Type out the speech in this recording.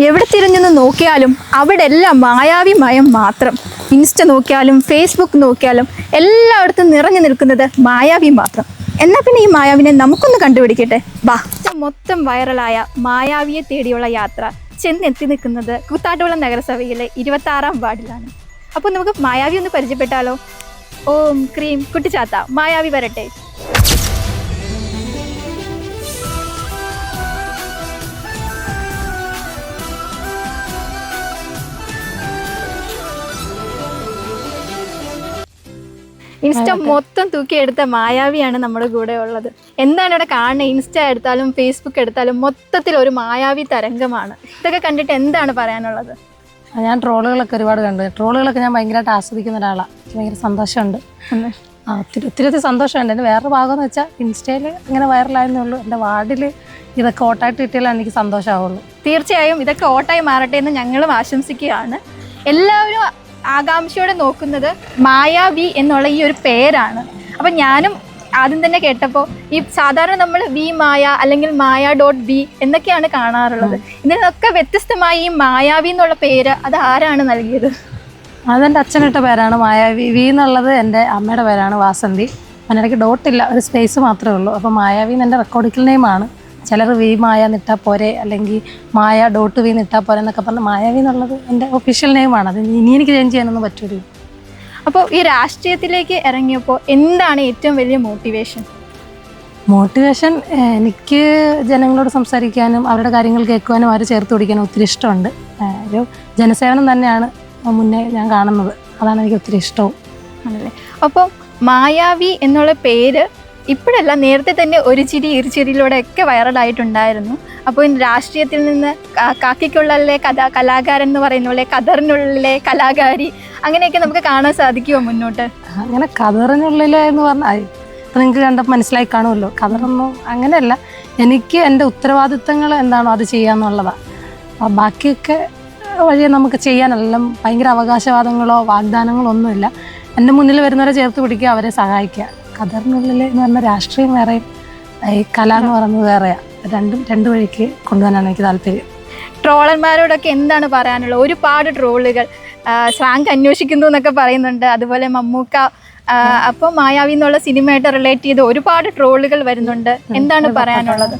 എവിടെ തിരിഞ്ഞെന്ന് നോക്കിയാലും അവിടെ എല്ലാം മായാവി മയം മാത്രം. ഇൻസ്റ്റ നോക്കിയാലും ഫേസ്ബുക്ക് നോക്കിയാലും എല്ലായിടത്തും നിറഞ്ഞു നിൽക്കുന്നത് മായാവി മാത്രം. എന്നാൽ പിന്നെ ഈ മായാവിനെ നമുക്കൊന്ന് കണ്ടുപിടിക്കട്ടെ. ബാ. മൊത്തം വൈറലായ മായാവിയെ തേടിയുള്ള യാത്ര ചെന്നെത്തി നിൽക്കുന്നത് കൂത്താട്ടുകുളം നഗരസഭയിലെ 26-ാം വാർഡിലാണ്. അപ്പോൾ നമുക്ക് മായാവി ഒന്ന് പരിചയപ്പെട്ടാലോ? ഓം ക്രീം കുട്ടിച്ചാത്ത മായാവി വരട്ടെ. ഇൻസ്റ്റ മൊത്തം തൂക്കിയെടുത്ത മായാവിയാണ് നമ്മുടെ കൂടെ ഉള്ളത്. എന്താണ് ഇവിടെ കാണുന്നത്? ഇൻസ്റ്റ എടുത്താലും ഫേസ്ബുക്ക് എടുത്താലും മൊത്തത്തിൽ ഒരു മായാവി തരംഗമാണ്. ഇതൊക്കെ കണ്ടിട്ട് എന്താണ് പറയാനുള്ളത്? ഞാൻ ട്രോളുകളൊക്കെ ഒരുപാട് കണ്ടു. ട്രോളുകളൊക്കെ ഞാൻ ഭയങ്കരമായിട്ട് ആസ്വദിക്കുന്ന ഒരാളാണ്. എനിക്ക് ഭയങ്കര സന്തോഷമുണ്ട്. ഒത്തിരി സന്തോഷമുണ്ട്. എൻ്റെ വേറൊരു ഭാഗം എന്ന് വെച്ചാൽ ഇൻസ്റ്റയിൽ ഇങ്ങനെ വൈറലായെന്നേ ഉള്ളൂ. എൻ്റെ വാർഡിൽ ഇതൊക്കെ ഓട്ടായിട്ട് കിട്ടിയാലാണ് എനിക്ക് സന്തോഷമാവുള്ളൂ. തീർച്ചയായും ഇതൊക്കെ ഓട്ടായി മാറട്ടെ എന്ന് ഞങ്ങളും ആശംസിക്കുകയാണ്. എല്ലാവരും ആകാംക്ഷയോടെ നോക്കുന്നത് മായാവി എന്നുള്ള ഈ ഒരു പേരാണ്. അപ്പം ഞാനും ആദ്യം തന്നെ കേട്ടപ്പോൾ ഈ സാധാരണ നമ്മൾ വി മായ അല്ലെങ്കിൽ മായ.വി എന്നൊക്കെയാണ് കാണാറുള്ളത്. ഇതിനൊക്കെ വ്യത്യസ്തമായി ഈ മായാവി എന്നുള്ള പേര് അത് ആരാണ് നൽകിയത്? അതെൻ്റെ അച്ഛനിട്ട പേരാണ് മായാവി. വി എന്നുള്ളത് എൻ്റെ അമ്മയുടെ പേരാണ് വാസന്തി. അതിനിടയ്ക്ക് ഡോട്ടില്ല, ഒരു സ്പേസ് മാത്രമേ ഉള്ളൂ. അപ്പോൾ മായാവി എൻ്റെ റെക്കോർഡിക്കൽ നെയിമാണ്. ചിലർ വി മായ നിട്ടാൽ പോരെ, അല്ലെങ്കിൽ മായ.വി നിട്ടാൽ പോരെ എന്നൊക്കെ പറഞ്ഞ് മായാവി എന്നുള്ളത് എൻ്റെ ഒഫീഷ്യൽ നെയിമാണ്. അത് ഇനി എനിക്ക് ചേഞ്ച് ചെയ്യാനൊന്നും പറ്റൂല. അപ്പോൾ ഈ രാഷ്ട്രീയത്തിലേക്ക് ഇറങ്ങിയപ്പോൾ എന്താണ് ഏറ്റവും വലിയ മോട്ടിവേഷൻ? എനിക്ക് ജനങ്ങളോട് സംസാരിക്കാനും അവരുടെ കാര്യങ്ങൾ കേൾക്കുവാനും അവരെ ചേർത്ത് പിടിക്കാനും ഒത്തിരി ഇഷ്ടമുണ്ട്. ഒരു ജനസേവനം തന്നെയാണ് മുന്നേ ഞാൻ കാണുന്നത്. അതാണ് എനിക്ക് ഒത്തിരി ഇഷ്ടവും. ആണല്ലേ. അപ്പോൾ മായാവി എന്നുള്ള പേര് ഇപ്പോഴല്ല, നേരത്തെ തന്നെ ഒരു ചിരി ഇരുചിരിയിലൂടെയൊക്കെ വൈറലായിട്ടുണ്ടായിരുന്നു. അപ്പോൾ രാഷ്ട്രീയത്തിൽ നിന്ന് കാക്കിക്കുള്ളിലെ കലാകാരൻ എന്ന് പറയുന്ന പോലെ ഖദറിനുള്ളിലെ കലാകാരി അങ്ങനെയൊക്കെ നമുക്ക് കാണാൻ സാധിക്കുമോ മുന്നോട്ട്? അങ്ങനെ ഖദറിനുള്ളിലെ എന്ന് പറഞ്ഞാൽ ഇപ്പം നിങ്ങൾക്ക് കണ്ടപ്പോൾ മനസ്സിലായി കാണുമല്ലോ. ഖദറൊന്നും അങ്ങനെയല്ല. എനിക്ക് എൻ്റെ ഉത്തരവാദിത്തങ്ങൾ എന്താണോ അത് ചെയ്യാന്നുള്ളതാണ്. ബാക്കിയൊക്കെ വഴിയെ നമുക്ക് ചെയ്യാനെല്ലാം ഭയങ്കര അവകാശവാദങ്ങളോ വാഗ്ദാനങ്ങളോ ഒന്നുമില്ല. എൻ്റെ മുന്നിൽ വരുന്നവരെ ചേർത്ത് പിടിക്കുക, അവരെ സഹായിക്കുക. ഖദറിനുള്ളിൽ എന്ന് പറഞ്ഞാൽ രാഷ്ട്രീയം വേറെയും ഈ കല എന്ന് പറയുന്നത് വേറെയാണ്. രണ്ട് വഴിക്ക് കൊണ്ടുപോകാനാണ് എനിക്ക് താല്പര്യം. ട്രോളന്മാരോടൊക്കെ എന്താണ് പറയാനുള്ളത്? ഒരുപാട് ട്രോളുകൾ സ്ലാങ് അന്വേഷിക്കുന്നു എന്നൊക്കെ പറയുന്നുണ്ട്. അതുപോലെ മമ്മൂക്ക അപ്പോൾ മായാവി എന്നുള്ള സിനിമയായിട്ട് റിലേറ്റ് ചെയ്ത് ഒരുപാട് ട്രോളുകൾ വരുന്നുണ്ട്. എന്താണ് പറയാനുള്ളത്?